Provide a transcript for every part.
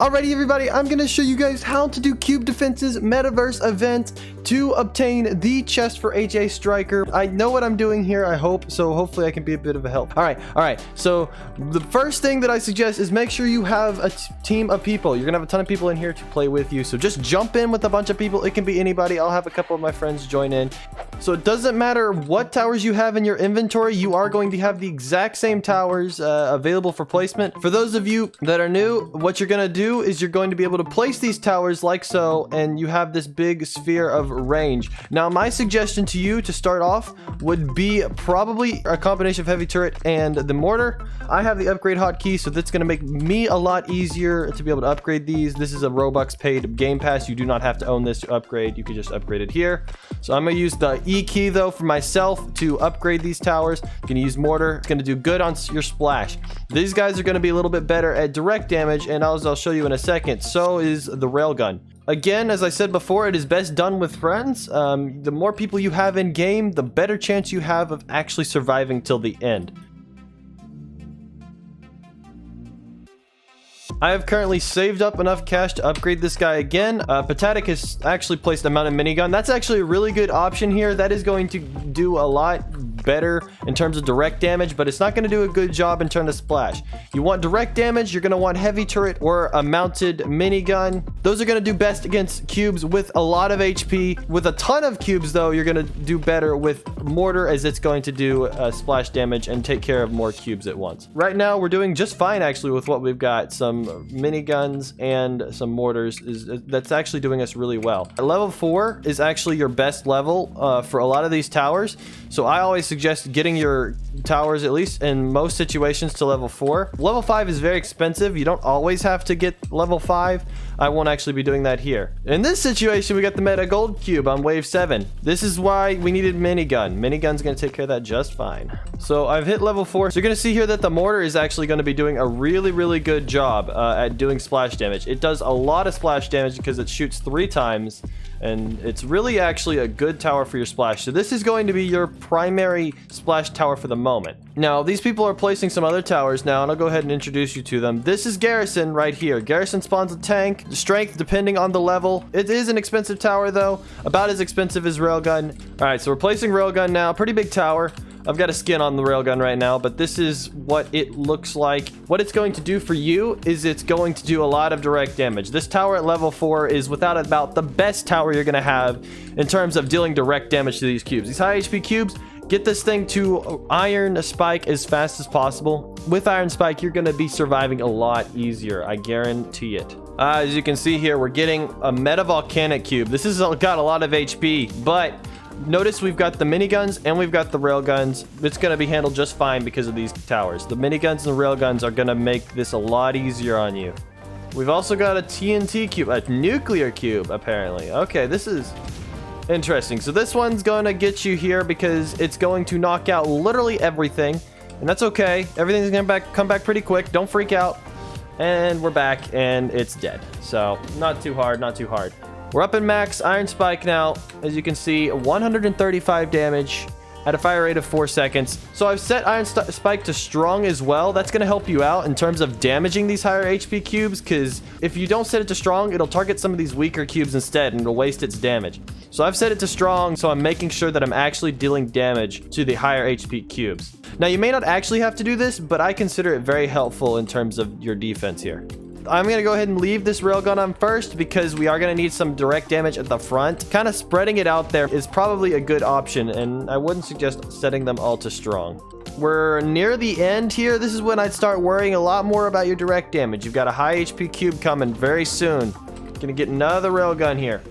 Alrighty everybody, I'm going to show you guys how to do Cube Defense's Metaverse event to obtain the chest for HA Striker. I know what I'm doing here, I hope, so hopefully I can be a bit of a help. Alright, so the first thing that I suggest is make sure you have a team of people. You're going to have a ton of people in here to play with you, so just jump in with a bunch of people. It can be anybody. I'll have a couple of my friends join in. So it doesn't matter what towers you have in your inventory, you are going to have the exact same towers available for placement. For those of you that are new, what you're going to do is you're going to be able to place these towers like so, and you have this big sphere of range. Now, my suggestion to you to start off would be probably a combination of heavy turret and the mortar. I have the upgrade hotkey, so that's going to make me a lot easier to be able to upgrade these. This is a Robux paid game pass. You do not have to own this to upgrade. You can just upgrade it here. So I'm going to use the E key though for myself to upgrade these towers. You can use mortar. It's going to do good on your splash. These guys are going to be a little bit better at direct damage, and as I'll show you in a second, so is the railgun. Again, as I said before, it is best done with friends. The more people you have in game, the better chance you have of actually surviving till the end. I have currently saved up enough cash to upgrade this guy again. Patatic has actually placed a mounted minigun. That's actually a really good option here. That is going to do a lot better in terms of direct damage, but it's not going to do a good job in terms of splash. You want direct damage, you're going to want heavy turret or a mounted minigun. Those are going to do best against cubes with a lot of HP. With a ton of cubes though, you're going to do better with mortar, as it's going to do splash damage and take care of more cubes at once. Right now we're doing just fine actually with what we've got. Some miniguns and some mortars. That's actually doing us really well. Level 4 is actually your best level for a lot of these towers, so I always suggest getting your towers, at least in most situations, to level 4. Level 5 is very expensive. You don't always have to get level 5. I won't actually be doing that here. In this situation, we got the meta gold cube on wave 7. This is why we needed minigun. Minigun's going to take care of that just fine. So I've hit level 4. So you're going to see here that the mortar is actually going to be doing a really good job at doing splash damage. It does a lot of splash damage because it shoots 3 times, and it's really actually a good tower for your splash. So this is going to be your primary splash tower for the moment. Now, these people are placing some other towers now, and I'll go ahead and introduce you to them. This is Garrison right here. Garrison spawns a tank, strength depending on the level. It is an expensive tower though, about as expensive as Railgun. All right, so we're placing Railgun now. Pretty big tower. I've got a skin on the Railgun right now, but this is what it looks like. What it's going to do for you is it's going to do a lot of direct damage. This tower at level 4 is without a doubt the best tower you're going to have in terms of dealing direct damage to these cubes. These high HP cubes, get this thing to Iron Spike as fast as possible. With Iron Spike, you're going to be surviving a lot easier. I guarantee it. As you can see here, we're getting a Meta Volcanic cube. This has got a lot of HP, but notice we've got the miniguns and we've got the railguns. It's going to be handled just fine because of these towers. The miniguns and the railguns are going to make this a lot easier on you. We've also got a TNT cube, a nuclear cube, apparently. Okay, this is interesting. So this one's going to get you here because it's going to knock out literally everything. And that's okay. Everything's going to come back pretty quick. Don't freak out. And we're back and it's dead. So not too hard, not too hard. We're up in max Iron Spike now. As you can see, 135 damage at a fire rate of 4 seconds. So I've set Iron Spike to strong as well. That's going to help you out in terms of damaging these higher HP cubes, because if you don't set it to strong, it'll target some of these weaker cubes instead and it'll waste its damage. So I've set it to strong, so I'm making sure that I'm actually dealing damage to the higher HP cubes. Now, you may not actually have to do this, but I consider it very helpful in terms of your defense here. I'm going to go ahead and leave this railgun on first because we are going to need some direct damage at the front. Kind of spreading it out there is probably a good option, and I wouldn't suggest setting them all to strong. We're near the end here. This is when I'd start worrying a lot more about your direct damage. You've got a high HP cube coming very soon. Going to get another railgun here.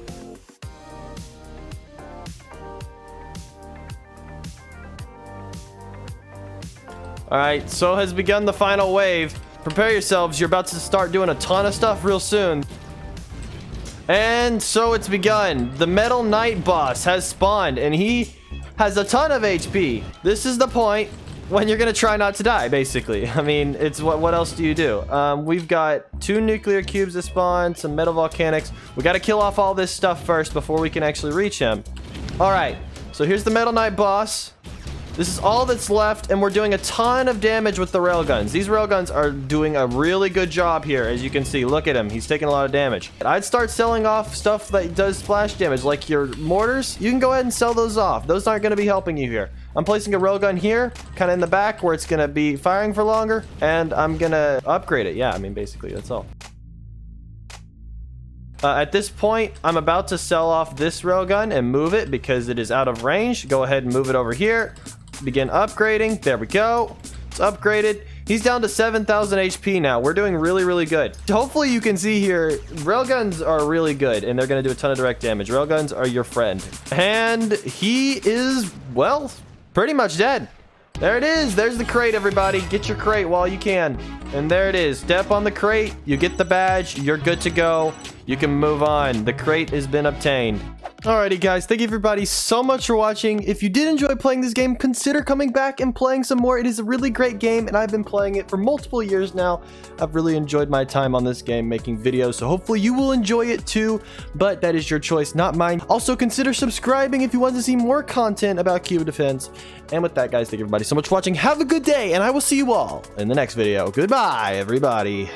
All right, so has begun the final wave. Prepare yourselves, you're about to start doing a ton of stuff real soon. And so it's begun. The Metal Knight boss has spawned, and he has a ton of HP. This is the point when you're gonna try not to die, basically. I mean, it's what else do you do? We've got 2 nuclear cubes to spawn, some metal volcanics. We gotta kill off all this stuff first before we can actually reach him. All right, so here's the Metal Knight boss. This is all that's left, and we're doing a ton of damage with the railguns. These railguns are doing a really good job here, as you can see. Look at him. He's taking a lot of damage. I'd start selling off stuff that does splash damage, like your mortars. You can go ahead and sell those off. Those aren't going to be helping you here. I'm placing a railgun here, kind of in the back where it's going to be firing for longer, and I'm going to upgrade it. Yeah, I mean, basically, that's all. At this point, I'm about to sell off this railgun and move it because it is out of range. Go ahead and move it over here. Begin upgrading. There we go. It's upgraded. He's down to 7,000 HP now. We're doing really, really good. Hopefully you can see here, railguns are really good and they're going to do a ton of direct damage. Railguns are your friend. And he is, well, pretty much dead. There it is. There's the crate, everybody. Get your crate while you can. And there it is. Step on the crate. You get the badge. You're good to go. You can move on. The crate has been obtained. Alrighty, guys. Thank you, everybody, so much for watching. If you did enjoy playing this game, consider coming back and playing some more. It is a really great game, and I've been playing it for multiple years now. I've really enjoyed my time on this game making videos, so hopefully you will enjoy it too, but that is your choice, not mine. Also, consider subscribing if you want to see more content about Cube Defense. And with that, guys, thank you, everybody, so much for watching. Have a good day, and I will see you all in the next video. Goodbye, everybody.